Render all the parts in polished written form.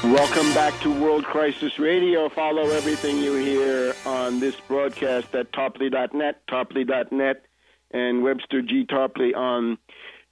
Welcome back to World Crisis Radio. Follow everything you hear on this broadcast at Tarpley.net, and Webster G. Tarpley on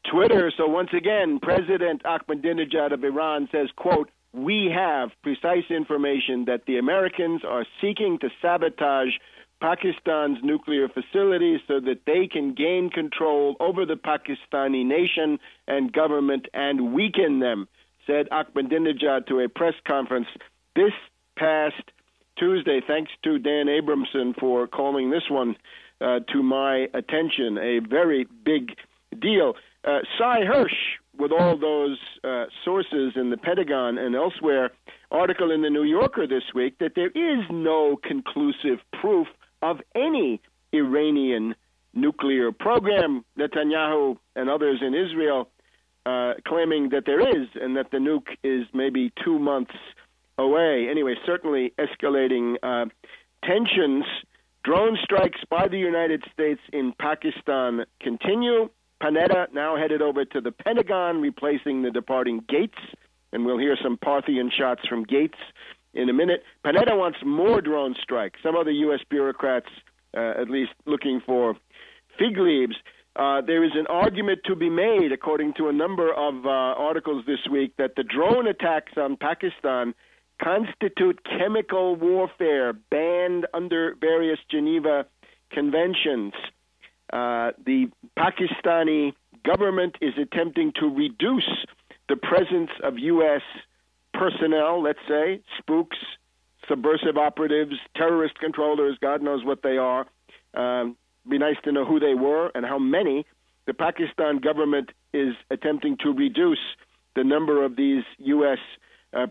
Twitter. So once again, President Ahmadinejad of Iran says, quote, "We have precise information that the Americans are seeking to sabotage Pakistan's nuclear facilities so that they can gain control over the Pakistani nation and government and weaken them," said Ahmadinejad to a press conference this past Tuesday. Thanks to Dan Abramson for calling this one to my attention. A very big deal. Cy Hirsch, with all those sources in the Pentagon and elsewhere, article in the New Yorker this week that there is no conclusive proof of any Iranian nuclear program. Netanyahu and others in Israel claiming that there is, and that the nuke is maybe 2 months away. Anyway, certainly escalating tensions. Drone strikes by the United States in Pakistan continue. Panetta now headed over to the Pentagon, replacing the departing Gates, and we'll hear some Parthian shots from Gates in a minute. Panetta wants more drone strikes. Some other U.S. bureaucrats, at least, looking for fig leaves. There is an argument to be made, according to a number of articles this week, that the drone attacks on Pakistan constitute chemical warfare banned under various Geneva conventions. The Pakistani government is attempting to reduce the presence of U.S. personnel, let's say, spooks, subversive operatives, terrorist controllers, God knows what they are. Be nice to know who they were and how many. The Pakistan government is attempting to reduce the number of these U.S.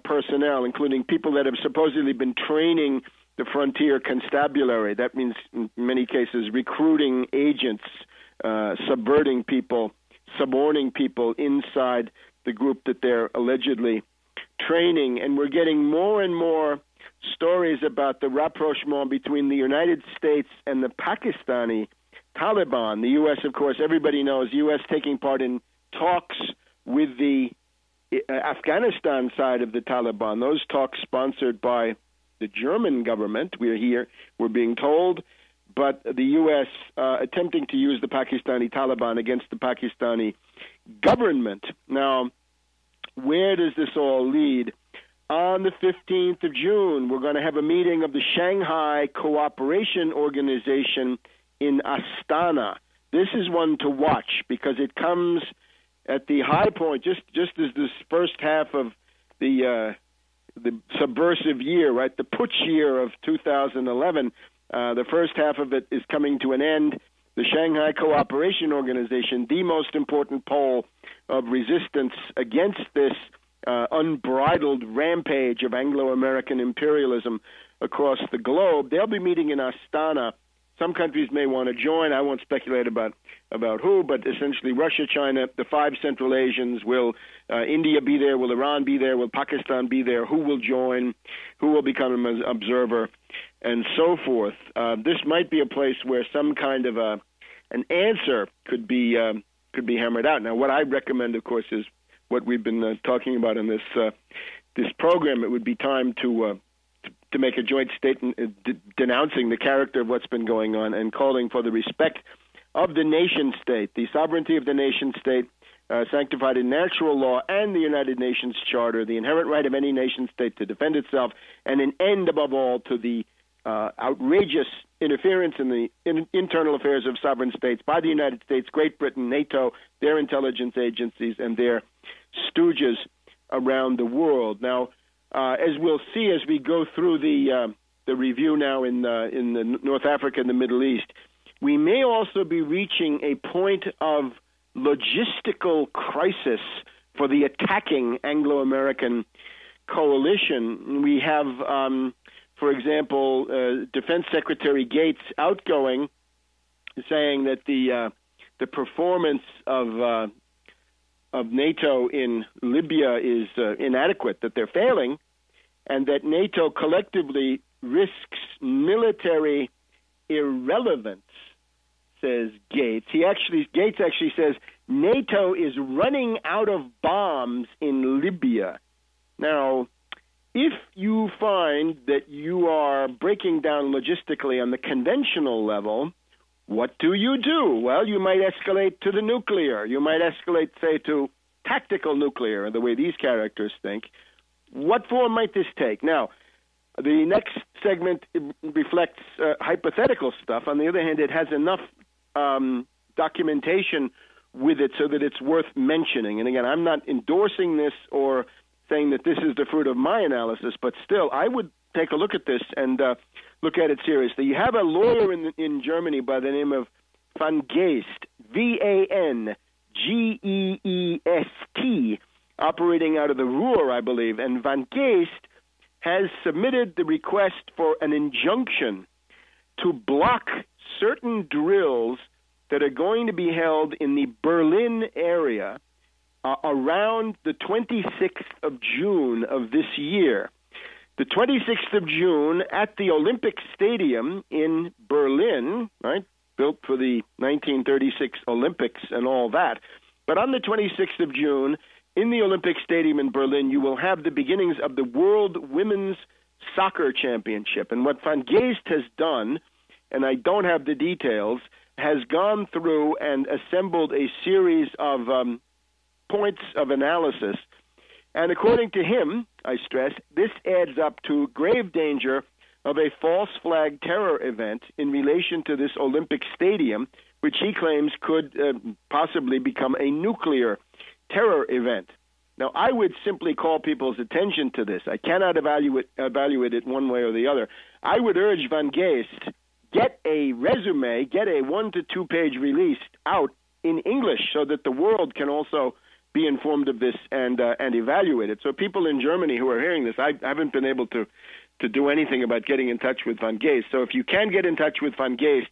Personnel, including people that have supposedly been training the frontier constabulary. That means, in many cases, recruiting agents, subverting people, suborning people inside the group that they're allegedly training. And we're getting more and more stories about the rapprochement between the United States and the Pakistani Taliban. The U.S., of course, everybody knows, U.S. taking part in talks with the Afghanistan side of the Taliban. Those talks sponsored by the German government, we're being told, but the U.S. Attempting to use the Pakistani Taliban against the Pakistani government. Now, where does this all lead? On the 15th of June, we're going to have a meeting of the Shanghai Cooperation Organization in Astana. This is one to watch because it comes at the high point, just as this first half of the subversive year, right, the putsch year of 2011. The first half of it is coming to an end. The Shanghai Cooperation Organization, the most important pole of resistance against this unbridled rampage of Anglo-American imperialism across the globe. They'll be meeting in Astana. Some countries may want to join. I won't speculate about who, but essentially Russia, China, the 5 Central Asians. Will India be there? Will Iran be there? Will Pakistan be there? Who will join? Who will become an observer? And so forth. This might be a place where some kind of an answer could be hammered out. Now, what I recommend, of course, is what we've been talking about in this program. It would be time to make a joint statement denouncing the character of what's been going on and calling for the respect of the nation state, the sovereignty of the nation state, sanctified in natural law and the United Nations Charter, the inherent right of any nation state to defend itself, and an end, above all, to the outrageous interference in the internal affairs of sovereign states by the United States, Great Britain, NATO, their intelligence agencies, and their stooges around the world. Now, as we'll see as we go through the review now in the North Africa and the Middle East, we may also be reaching a point of logistical crisis for the attacking Anglo-American coalition. We have, for example, Defense Secretary Gates outgoing, saying that the performance of NATO in Libya is inadequate, that they're failing, and that NATO collectively risks military irrelevance, says Gates. Gates actually says NATO is running out of bombs in Libya. Now, if you find that you are breaking down logistically on the conventional level, what do? Well, you might escalate to the nuclear. You might escalate, say, to tactical nuclear, the way these characters think. What form might this take? Now, the next segment reflects hypothetical stuff. On the other hand, it has enough documentation with it so that it's worth mentioning. And again, I'm not endorsing this or saying that this is the fruit of my analysis, but still, I would take a look at this and look at it seriously. You have a lawyer in Germany by the name of Van Geest, V-A-N-G-E-E-S-T, operating out of the Ruhr, I believe. And Van Geest has submitted the request for an injunction to block certain drills that are going to be held in the Berlin area around the 26th of June of this year. The 26th of June at the Olympic Stadium in Berlin, right, built for the 1936 Olympics and all that. But on the 26th of June, in the Olympic Stadium in Berlin, you will have the beginnings of the World Women's Soccer Championship. And what Van Geest has done, and I don't have the details, has gone through and assembled a series of points of analysis. And according to him, I stress, this adds up to grave danger of a false flag terror event in relation to this Olympic Stadium, which he claims could possibly become a nuclear terror event. Now, I would simply call people's attention to this. I cannot evaluate it one way or the other. I would urge Van Geest, get a resume, get a 1 to 2 page release out in English so that the world can also be informed of this and evaluate it. So people in Germany who are hearing this, I haven't been able to do anything about getting in touch with Van Geest. So if you can get in touch with Van Geest,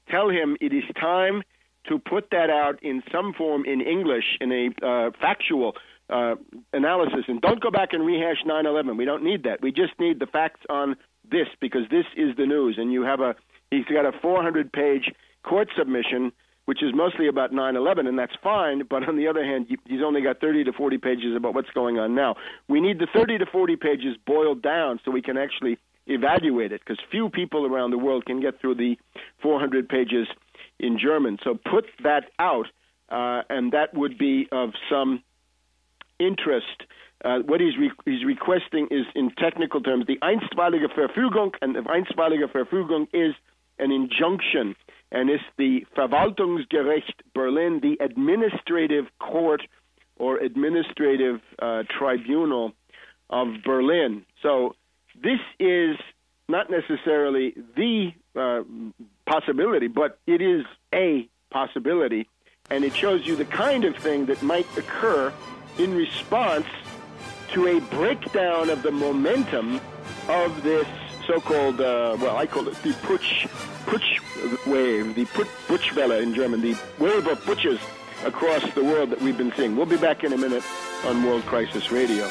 tell him it is time to put that out in some form in English, in a factual analysis. And don't go back and rehash 9/11. We don't need that. We just need the facts on this, because this is the news. And he's got a 400-page court submission, which is mostly about 9/11, and that's fine. But on the other hand, he's only got 30 to 40 pages about what's going on now. We need the 30 to 40 pages boiled down so we can actually evaluate it, because few people around the world can get through the 400 pages in German. So put that out, and that would be of some interest. What he's requesting is, in technical terms, the einstweilige Verfügung, and the einstweilige Verfügung is an injunction, and it's the Verwaltungsgericht Berlin, the administrative court or administrative tribunal of Berlin. So this is not necessarily the possibility, but it is a possibility, and it shows you the kind of thing that might occur in response to a breakdown of the momentum of this so-called, I call it the Putsch wave, the Putschwelle in German, the wave of putches across the world that we've been seeing. We'll be back in a minute on World Crisis Radio.